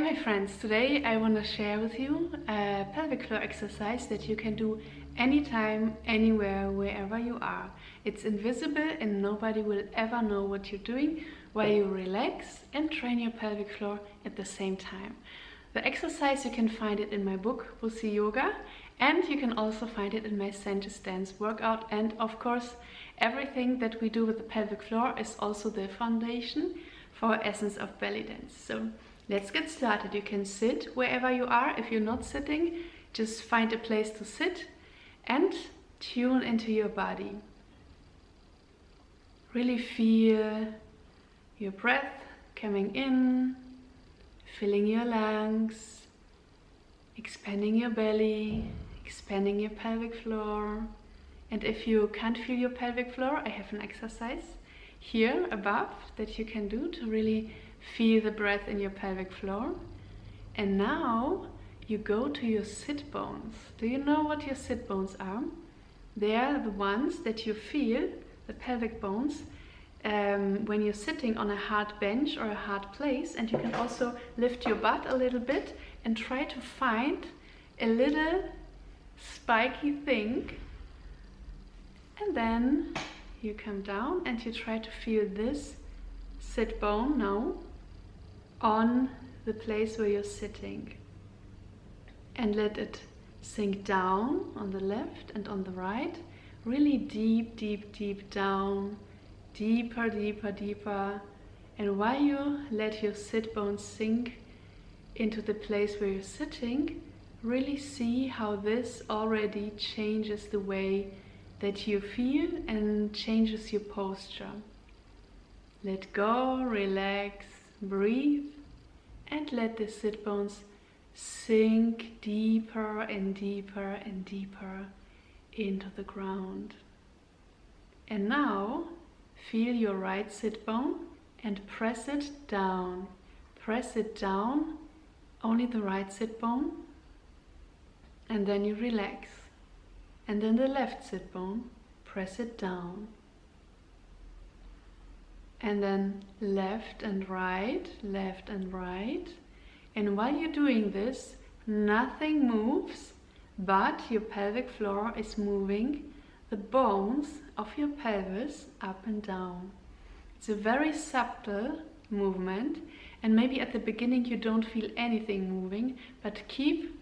my friends, today I want to share with you a pelvic floor exercise that you can do anytime, anywhere, wherever you are. It's invisible and nobody will ever know what you're doing while you relax and train your pelvic floor at the same time. The exercise, you can find it in my book, Pussy Yoga, and you can also find it in my center stance workout. And of course, everything that we do with the pelvic floor is also the foundation for Essence of Belly Dance. So let's get started. You can sit wherever you are. If you're not sitting, just find a place to sit and tune into your body. Really feel your breath coming in, filling your lungs, expanding your belly, expanding your pelvic floor. And if you can't feel your pelvic floor, I have an exercise here above that you can do to really feel the breath in your pelvic floor. And now you go to your sit bones. Do you know what your sit bones are? They are the ones that you feel, the pelvic bones, when you're sitting on a hard bench or a hard place. And you can also lift your butt a little bit and try to find a little spiky thing. And then you come down and you try to feel this sit bone now on the place where you're sitting. And let it sink down on the left and on the right. Really deep, deep, deep down. Deeper, deeper, deeper. And while you let your sit bones sink into the place where you're sitting, really see how this already changes the way that you feel and changes your posture. Let go, relax, breathe, and let the sit bones sink deeper and deeper and deeper into the ground. And now feel your right sit bone and press it down. Press it down, only the right sit bone, and then you relax. And then the left sit bone, press it down. And then left and right, left and right. And while you're doing this, nothing moves, but your pelvic floor is moving the bones of your pelvis up and down. It's a very subtle movement, and maybe at the beginning you don't feel anything moving, but keep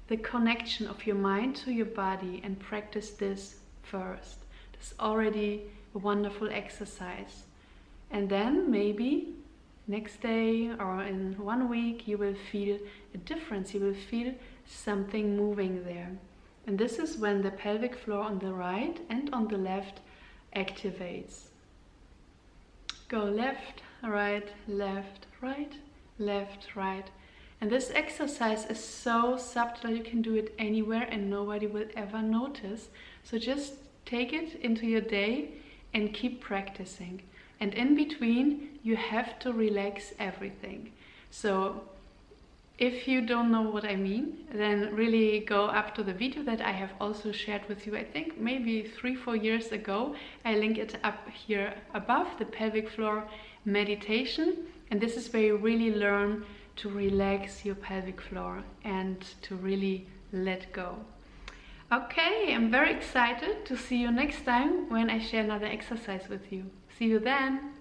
the connection of your mind to your body and practice this first. It's already a wonderful exercise. And then maybe next day or in 1 week you will feel a difference. You will feel something moving there. And this is when the pelvic floor on the right and on the left activates. Go left, right, left, right, left, right. And this exercise is so subtle, you can do it anywhere and nobody will ever notice. So just take it into your day and keep practicing. And in between, you have to relax everything. So if you don't know what I mean, then really go up to the video that I have also shared with you, I think maybe 3-4 years ago. I link it up here above, the pelvic floor meditation. And this is where you really learn to relax your pelvic floor and to really let go. Okay, I'm very excited to see you next time when I share another exercise with you. See you then!